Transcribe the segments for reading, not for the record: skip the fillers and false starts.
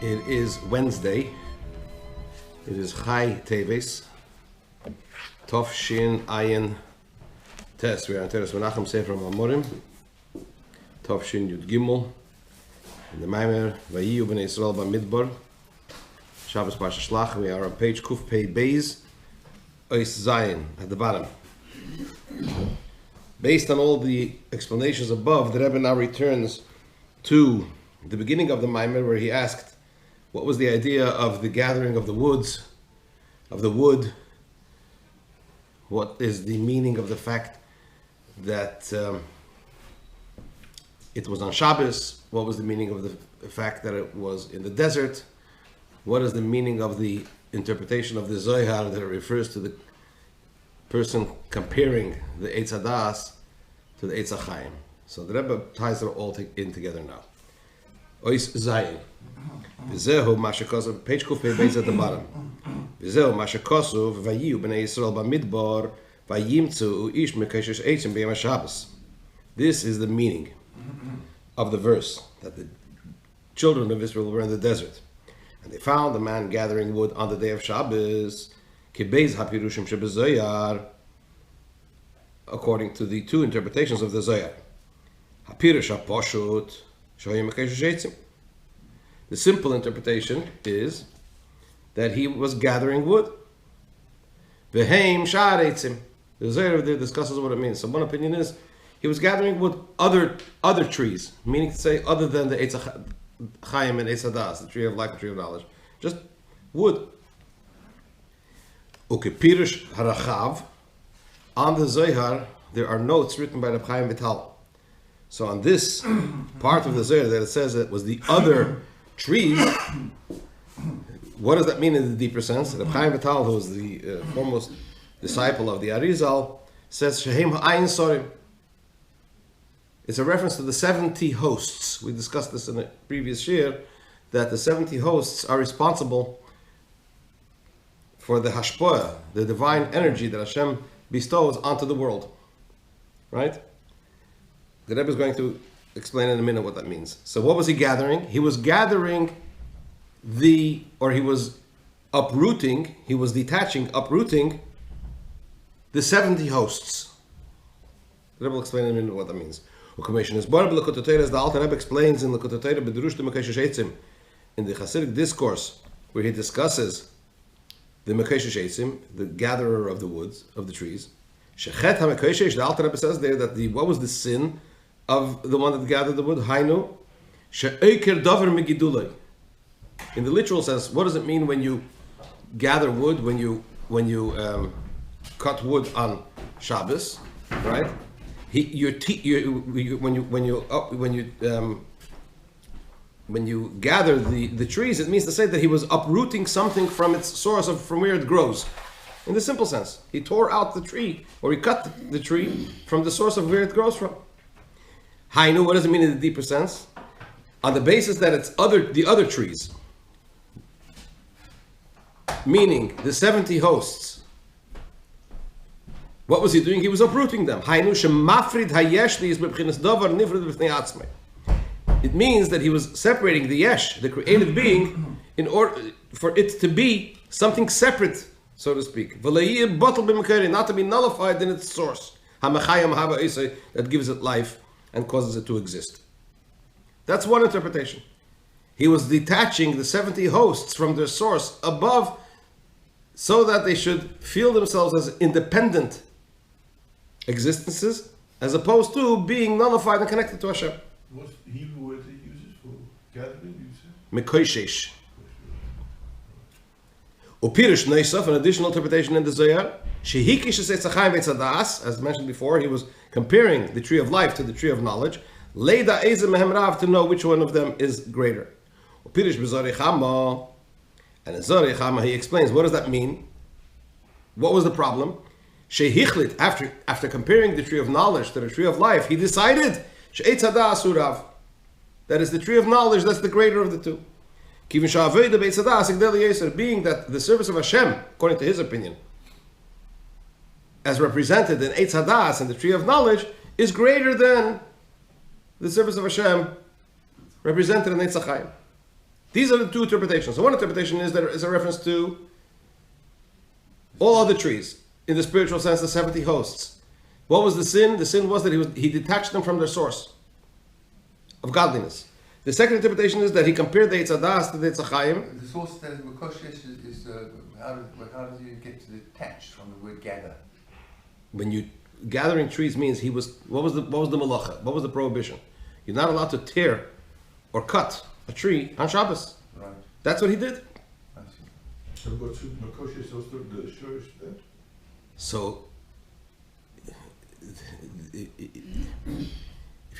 It is Wednesday. It is Chai Teves. Tov Shin Ayin Tes. We are on Teres Menachem Sefer Mamorim. Tov Shin Yud Gimel. In the Mamar Vayihiyu Bnei Yisroel Bamidbar. Shabbos Parsha Shlach. We are on page Kuf Pei Beis Ois Zayin at the bottom. Based on all the explanations above, the Rebbe now returns to the beginning of the Mamar, where he asked, what was the idea of the gathering of the woods, of the wood? What is the meaning of the fact that it was on Shabbos? What was the meaning of the fact that it was in the desert? What is the meaning of the interpretation of the Zohar that it refers to the person comparing the Eitz Hadas to the Eitz HaChaim? So the Rebbe ties it all in together now. Ois Zayin. Vizehu Mashakosov, page Kuf Pei Beis at the bottom. Vizehu Mashakosov, Vayihiyu Bnei Yisroel Bamidbar, Vayimtzu Ish Mekeshesh Eitzim B'Yom HaShabbos. This is the meaning of the verse, that the children of Israel were in the desert, and they found a man gathering wood on the day of Shabbos, Kibeis HaPirushim Shebezoyar, according to the two interpretations of the Zohar. HaPirush HaPoshut, Shoyim Mekeshesh Eitzim. The simple interpretation is that he was gathering wood. V'heim sha'ar eitzim. The Zohar discusses what it means. So one opinion is he was gathering wood, other trees, meaning to say other than the Eitz HaChaim and Eitz Hadas, the tree of life, the tree of knowledge, just wood. Ukepirush harachav. On the Zohar, there are notes written by Reb Chaim Vital. So on this part of the Zohar that it says that it was the other trees, what does that mean in the deeper sense? Reb Chaim Vital, who was the foremost disciple of the Arizal, says Shehem Ha'ayin Sorim. It's a reference to the 70 hosts. We discussed this in a previous Shiur, that the 70 hosts are responsible for the hashpoah, the divine energy that Hashem bestows onto the world. Right? The Rebbe is going to explain in a minute what that means. So what was he gathering? He was gathering he was uprooting, uprooting the 70 hosts. The Rebbe will explain in a minute what that means. The Alter Rebbe explains in the Hasidic discourse, where he discusses the Mekeshesh Eitzim, the gatherer of the woods, of the trees. The Alter Rebbe says there that what was the sin of the one that gathered the wood? Hainu she'eker davar megidulei. In the literal sense, what does it mean when you gather wood, when you cut wood on Shabbos, right? When you gather the trees, it means to say that he was uprooting something from its source, from where it grows. In the simple sense, he tore out the tree, or he cut the tree from the source of where it grows from. Hainu, what does it mean in the deeper sense? On the basis that it's the other trees, meaning the 70 hosts. What was he doing? He was uprooting them. Hainu shemafrid hayeshli is b'bchinas davar nifrid b'fnei atzmei. It means that he was separating the yesh, the created being, in order for it to be something separate, so to speak. Not to be nullified in its source. That gives it life and causes it to exist. That's one interpretation. He was detaching the 70 hosts from their source above, so that they should feel themselves as independent existences, as opposed to being nullified and connected to Hashem. What's the Hebrew word he uses for gathering, you said? Mekoshesh. Upirish Neisaf, an additional interpretation in the Zohar. Shehikish Eitz HaChaim Eitz Hadas, as mentioned before, he was comparing the tree of life to the tree of knowledge. Leida Eze Mehem Rav, to know which one of them is greater. Upirish B'Zorei Chama, and in Zorei Chama he explains, what does that mean? What was the problem? Shehichlit, after comparing the tree of knowledge to the tree of life, he decided She'etz Hadas Urav, that is the tree of knowledge, that's the greater of the two. Being that the service of Hashem, according to his opinion, as represented in Eitz Hadas and the tree of knowledge, is greater than the service of Hashem represented in Eitz HaChaim. These are the two interpretations. So one interpretation is that it's a reference to all other trees. In the spiritual sense, the 70 hosts. What was the sin? The sin was that he detached them from their source of godliness. The second interpretation is that he compared the Eitz Hadas to the Eitz Chaim. The source that is Mekoshesh is how does you get to detached from the word gather? When you gathering trees means he was what was the malacha? What was the prohibition? You're not allowed to tear or cut a tree on Shabbos. Right. That's what he did. I see. So what should Makoshe is also the Shiur then? So,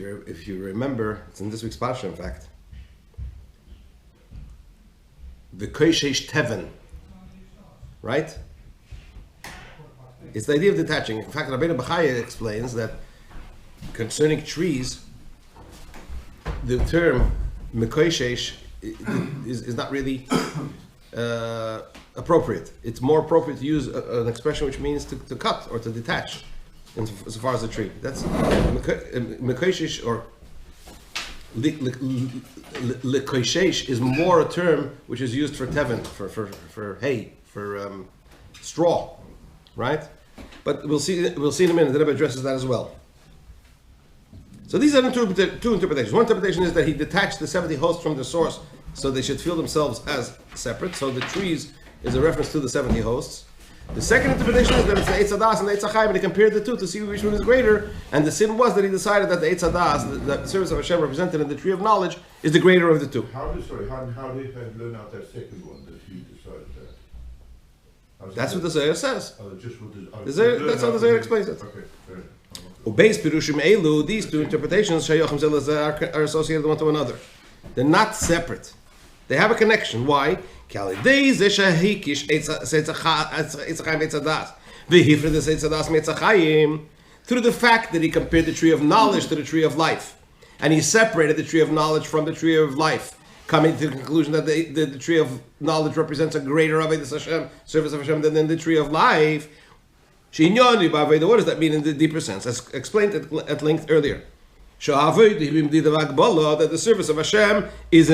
if you remember, it's in this week's parsha, in fact. The Koishesh Teven, right? It's the idea of detaching. In fact, Rabbeinu Bechaya explains that concerning trees, the term Mekoishesh is not really appropriate. It's more appropriate to use an expression which means to cut or to detach, as far as the tree. That's Mekoishesh or Lekoishesh is more a term which is used for teven, for hay, for straw, right? But we'll see in a minute. The Rebbe addresses that as well. So these are two interpretations. One interpretation is that he detached the 70 hosts from the source, so they should feel themselves as separate. So the trees is a reference to the 70 hosts. The second interpretation is that it's the Eitz Hadas and the Eitz Chaim, and he compared the two to see which one is greater. And the sin was that he decided that the Eitz Hadas, the service of Hashem represented in the tree of knowledge, is the greater of the two. How did he learn out that second one that he decided that? That's what the Zohar says. Just what That's how the Zohar explains it. Okay, fair. Ubeis Pirushim Elu, these two interpretations are associated one to another. They're not separate. They have a connection. Why? Through the fact that he compared the tree of knowledge to the tree of life, and he separated the tree of knowledge from the tree of life, coming to the conclusion that the tree of knowledge represents a greater Avodas Hashem, service of Hashem, than the tree of life. What does that mean in the deeper sense? As explained at length earlier. That the service of Hashem is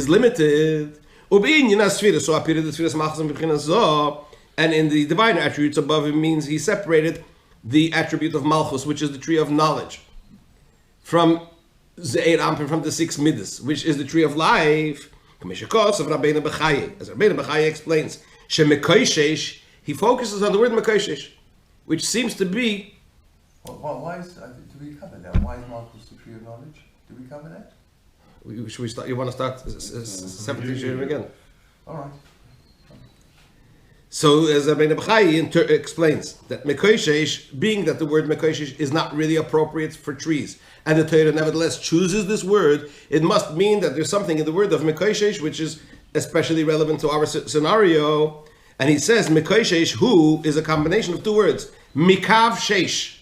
limited. And in the divine attributes above, it means he separated the attribute of Malchus, which is the tree of knowledge, from Ze'er Ampin, from the 6 Midas, which is the tree of life. As Rabbeinu Bechaya explains, he focuses on the word Mekoishesh, which seems to be. Why is do we cover that? Why is Malchus the tree of knowledge? Do we cover that? Should we start? You want to start 17 Shiur again? All right. So, as Bnei Yisroel explains, that Mekoishesh, being that the word Mekoishesh is not really appropriate for trees, and the Torah nevertheless chooses this word, it must mean that there's something in the word of Mekoishesh which is especially relevant to our scenario. And he says, Mekoishesh, who is a combination of two words, Mikav Sheish,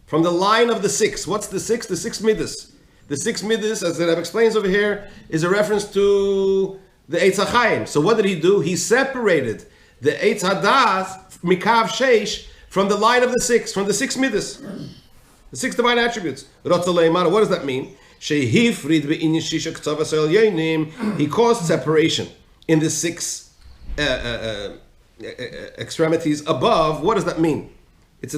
from the line of the 6. What's the 6? The 6 Midas. The 6 Midas, as the Rebbe explains over here, is a reference to the Eitz Chaim. So what did he do? He separated the Eitz Hadas, Mikav Sheish, from the line of the 6, from the 6 Midas. The 6 divine attributes. What does that mean? He caused separation in the 6 extremities above. What does that mean? It's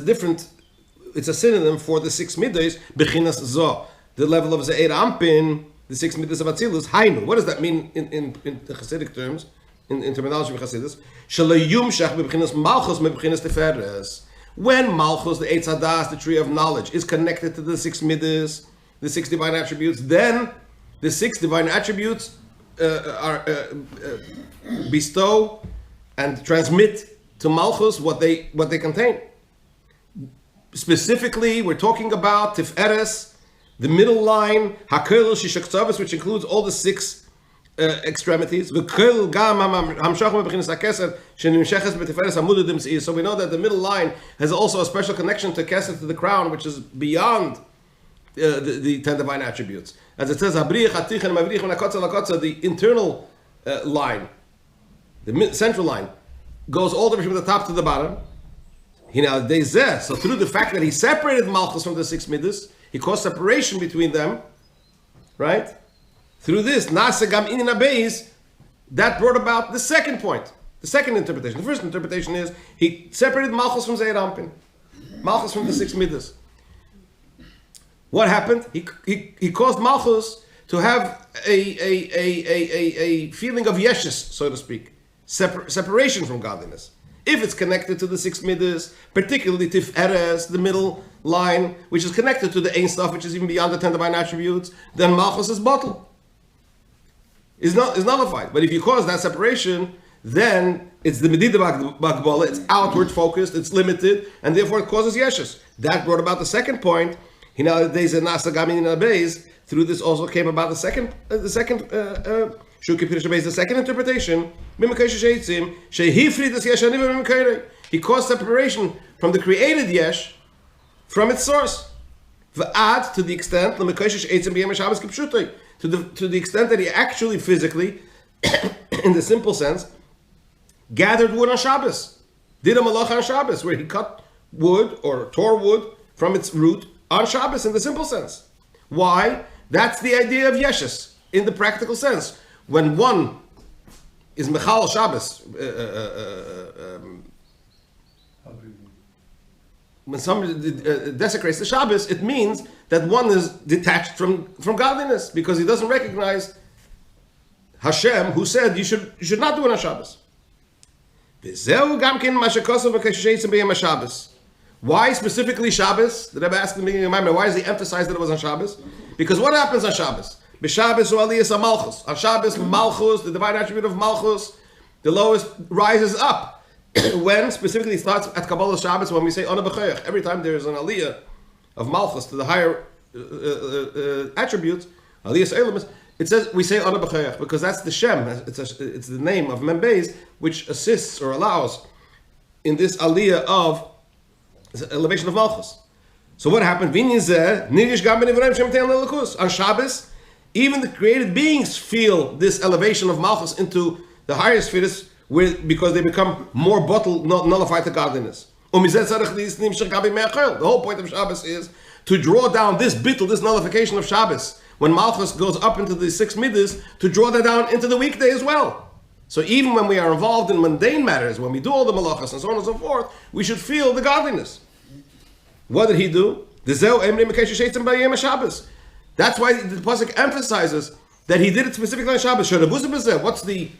a synonym for the 6 Midas, Bechinas Zo, the level of Ze'er Ampin, the 6 Midas of Atzilus, Hainu. What does that mean in the Hasidic terms, in terminology of Hasidus? Shalayumshach bechinas Malchus bechinas Tiferes. When Malchus, the Eitz Hadas, the tree of knowledge, is connected to the 6 Midas, the 6 divine attributes, then the 6 divine attributes bestow and transmit to Malchus what they contain. Specifically, we're talking about Tiferes, the middle line, Hakel Shishaktavis, which includes all the 6 extremities. So we know that the middle line has also a special connection to Keser, to the crown, which is beyond the 10 divine attributes. As it says, the internal line, the central line, goes all the way from the top to the bottom. So through the fact that he separated Malchus from the 6 Midas, he caused separation between them, right? through this, Nasagam in Abeis, that brought about the second point, the second interpretation. The first interpretation is he separated Malchus from Zeir Anpin, Malchus from the 6 Midas. What happened? He caused Malchus to have a feeling of yeshus, so to speak, separation from godliness. If it's connected to the 6 Midas, particularly Tif Eres, the middle line, which is connected to the Ein stuff, which is even beyond the 10 divine attributes, then Malchus is bottled. Is nullified. But if you cause that separation, then it's the Medida Bagbala, it's outward focused, it's limited, and therefore it causes yeshus. That brought about the second point. Nowadays in Nasa Gamin in Abeis, through this also came about the second interpretation. He caused separation from the created yesh from its source. Add to the extent to the extent that he actually physically, in the simple sense, gathered wood on Shabbos, did a malacha on Shabbos, where he cut wood or tore wood from its root on Shabbos in the simple sense. Why? That's the idea of yeshus in the practical sense. When one is mechal Shabbos, when somebody desecrates the Shabbos, it means that one is detached from godliness because he doesn't recognize Hashem, who said you should not do it on Shabbos. Why specifically Shabbos? The Rebbe asked in the beginning of the Mamar, why does he emphasize that it was on Shabbos? Because what happens on Shabbos? B'Shabbos Aliyas Malchus. On Shabbos, Malchus, the divine attribute of Malchus, the lowest rises up. When specifically it starts at Kabbalah Shabbos, when we say Ona B'Choyach, every time there is an Aliyah of Malchus to the higher attributes, Aliyas Eilamis, it says we say Ona B'Choyach because that's the Shem, it's the name of Membeis, which assists or allows in this Aliyah of elevation of Malchus. So what happened? On Shabbos, even the created beings feel this elevation of Malchus into the higher spheres because they become more bottled, nullified to godliness. The whole point of Shabbos is to draw down this bittul, this nullification of Shabbos, when Malchus goes up into the 6 Midas, to draw that down into the weekday as well. So even when we are involved in mundane matters, when we do all the malachas and so on and so forth, we should feel the godliness. What did he do? That's why the pasuk emphasizes that he did it specifically on Shabbos. What's the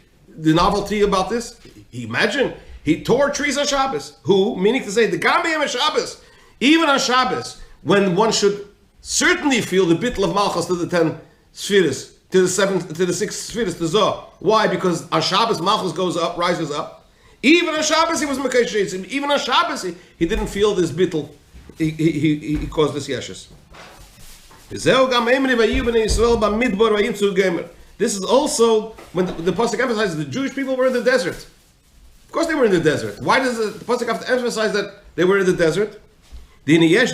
novelty about this? Imagine he tore trees on Shabbos. Who? Meaning to say the Gambiyam Shabbos. Even on Shabbos, when one should certainly feel the bittul of Malchus to the 10 spheres, to the 6 spheres, to Zoh. Why? Because on Shabbos Malchus goes up, rises up. Even on Shabbos he was Mekadosh. Even on Shabbos he didn't feel this bittul. He caused this yeshus. This is also when the pasuk emphasizes the Jewish people were in the desert. Of course they were in the desert. Why does the pasuk have to emphasize that they were in the desert? There's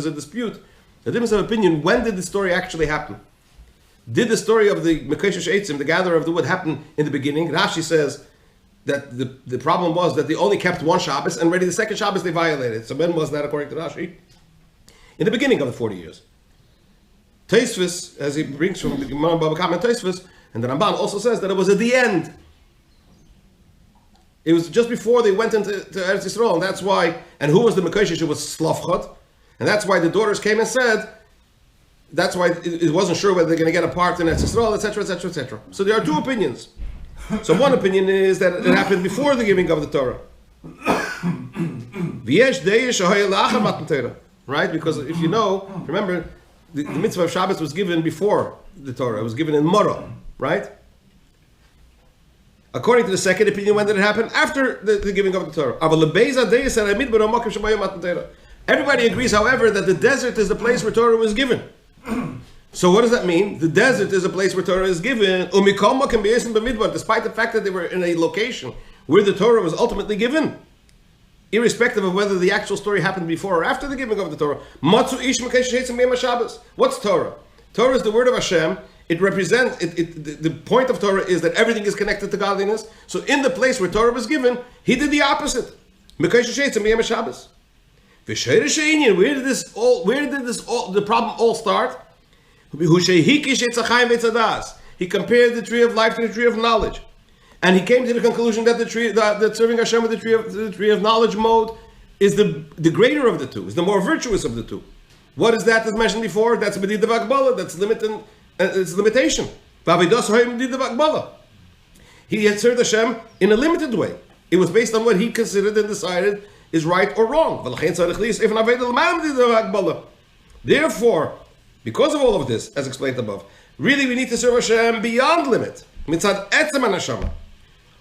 a dispute, a difference of opinion. When did the story actually happen? Did the story of the Mekeshesh Eitzim, the gatherer of the wood, happen in the beginning? Rashi says that the problem was that they only kept one Shabbos, and already the second Shabbos they violated. So when was that according to Rashi? In the beginning of the 40 years. Tosfos, as he brings from the Gemara Baba Kama and Tosfos, and the Ramban also says that it was at the end. It was just before they went into Eretz Yisrael, and that's why. And who was the Mekoshesh? It was Slavchot, and that's why the daughters came and said. That's why it wasn't sure whether they're going to get a part in Eretz Yisrael, etc., etc., etc. So there are two opinions. So one opinion is that it happened before the giving of the Torah. Right? Because if you know, remember, the mitzvah of Shabbos was given before the Torah. It was given in Morah, right? According to the second opinion, when did it happen? After the giving of the Torah. Everybody agrees, however, that the desert is the place where Torah was given. So what does that mean? The desert is a place where Torah is given, despite the fact that they were in a location where the Torah was ultimately given. Irrespective of whether the actual story happened before or after the giving of the Torah. What's Torah? Torah is the word of Hashem. It represents, the point of Torah is that everything is connected to godliness. So in the place where Torah was given, he did the opposite. Where did the problem all start? He compared the tree of life to the tree of knowledge. And he came to the conclusion that the tree that serving Hashem with the tree of knowledge mode is the greater of the two, is the more virtuous of the two. What is that that's mentioned before? That's B'did V'Akbala, that's it's limitation. He had served Hashem in a limited way. It was based on what he considered and decided is right or wrong. Therefore, because of all of this, as explained above, really we need to serve Hashem beyond limit. Mitzad etzem hanashama,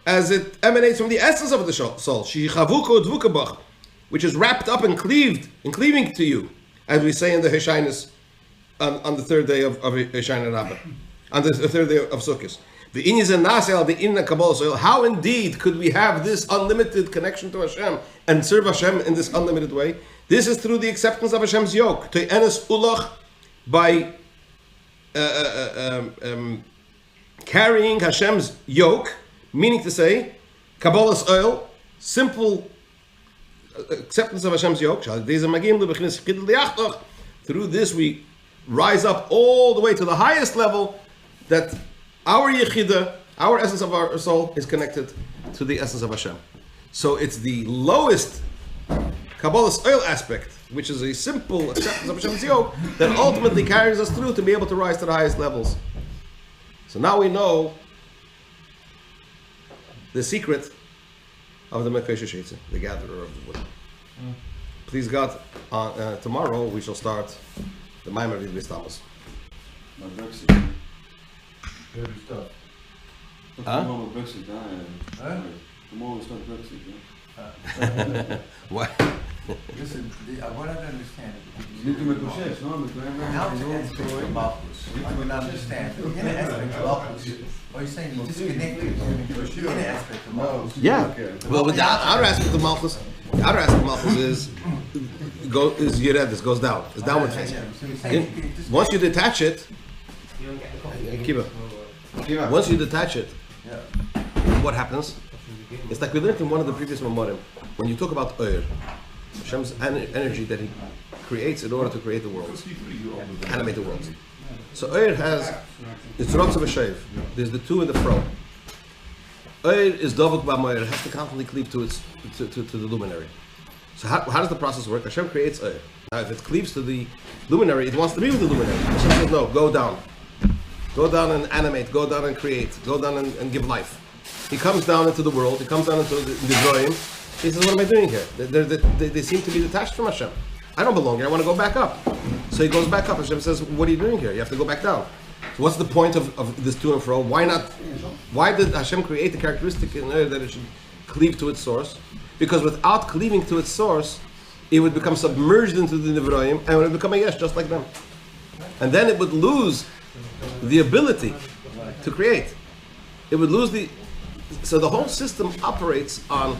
as it emanates from the essence of the soul, which is wrapped up and cleaving to you, as we say in the Heshainis on the third day of Heshain Rabbah, on the third day of Sukkot. How indeed could we have this unlimited connection to Hashem and serve Hashem in this unlimited way? This is through the acceptance of Hashem's yoke. By carrying Hashem's yoke, meaning to say, Kabbalah's oil, simple acceptance of Hashem's yoke. Through this we rise up all the way to the highest level, that our Yechidah, our essence of our soul, is connected to the essence of Hashem. So it's the lowest Kabbalah's oil aspect, which is a simple acceptance of Hashem's yoke, that ultimately carries us through to be able to rise to the highest levels. So now we know the secret of the Mekoshe Sheitzer, the gatherer of the wood. Please God, tomorrow we shall start the Mamar Vayihiyu Bnei. Heavy stuff. Tomorrow we start Brexit, yeah? Why? Listen, what I don't understand You need to make a shift, no? how to aspect of Malchus. I don't understand. The inner aspect of Malchus. Are you saying you disconnected the inner aspect of Malchus? Yeah. Well, with the outer aspect of Malchus, is Yeredis, goes down. It's downward facing. Once you detach it, once you detach it, what happens? It's like we learned in one of the previous Mamorim, when you talk about Oyer, Hashem's energy that He creates in order to create the world, animate the world. So Oyer has, it's Rotz of a Shev. There's the to and the fro. Oyer is Dovuk B'Moyer. It has to constantly cleave to the luminary. So how does the process work? Hashem creates Oyer. Now if it cleaves to the luminary, it wants to be with the luminary. Hashem says, no, go down. Go down and animate, go down and create, go down and give life. He comes down into the world, he comes down into the Goyim. He says, what am I doing here? They seem to be detached from Hashem. I don't belong here, I want to go back up. So he goes back up. Hashem says, what are you doing here? You have to go back down. So what's the point of this to and fro? Why did Hashem create the characteristic in there that it should cleave to its source? Because without cleaving to its source, it would become submerged into the Nivroim and it would become a yesh just like them. And then it would lose the ability to create. It would lose so the whole system operates on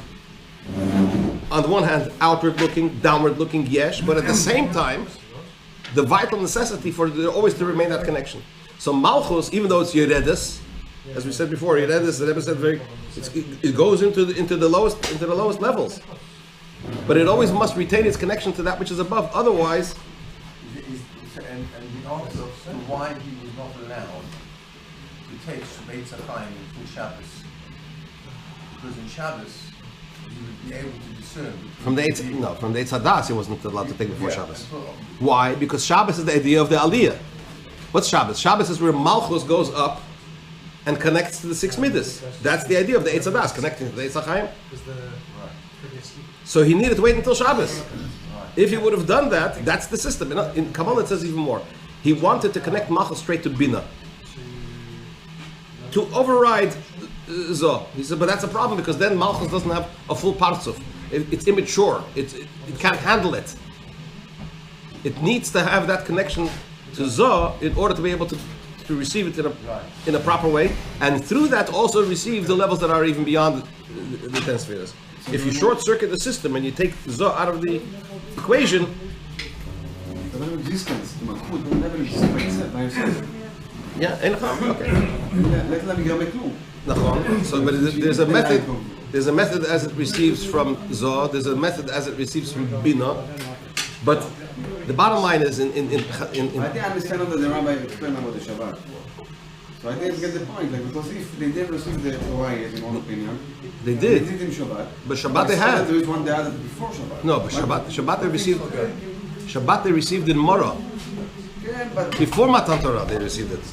the one hand, outward looking, downward looking, yesh, but at the same time, the vital necessity for there always to remain that connection. So Malchus, even though it's Yeredis, as we said before, Yeredis, the Rebbe said it goes into the lowest levels, but it always must retain its connection to that which is above. Otherwise, and the answer to why he was not allowed to take Shabbat Tzachayim until Shabbos, because in Shabbos you would be able to discern from the Eitz Hadas he wasn't allowed to take before Shabbos. Why? Because Shabbos is the idea of the Aliyah. What's Shabbos? Shabbos is where Malchus goes up and connects to the six Midas. That's the idea of the Eitz Hadas, connecting to the Eitz Tzachayim. So he needed to wait until Shabbos. If he would have done that, that's the system. In Kabbalah it says even more. He wanted to connect Malchus straight to Bina. To override Zoh. He said, but that's a problem because then Malchus doesn't have a full parzuf. It's immature. It can't handle it. It needs to have that connection to Zoh in order to be able to receive it in a proper way, and through that also receive the levels that are even beyond the 10 spheres. If you short circuit the system and you take Zoh out of the equation, never existence. Never existence by yourself. yeah, okay. So, but there's a method as it receives from Zoh, there's a method as it receives from Bina, But the bottom line is I think I understand that the rabbi explained about the Shabbat. So I think I get the point, like, because if they didn't receive the Torah yet, in one opinion, they did. They did in Shabbat. But Shabbat they had. There is one they added before Shabbat. No, but Shabbat they received. Shabbat they received in Morah. Yeah, but Before Matan Torah they received it.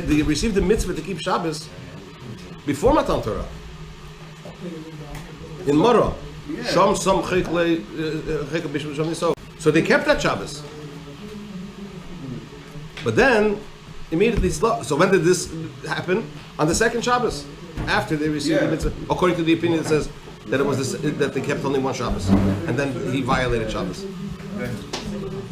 They received the mitzvah to keep Shabbos before Matan Torah. In Morah. Shom Som Chek Le Chek Bishop Shom Niso. So they kept that Shabbos. But then immediately so when did this happen? On the second Shabbos. After they received the mitzvah. According to the opinion it says that it was that they kept only one Shabbos. And then he violated Shabbos.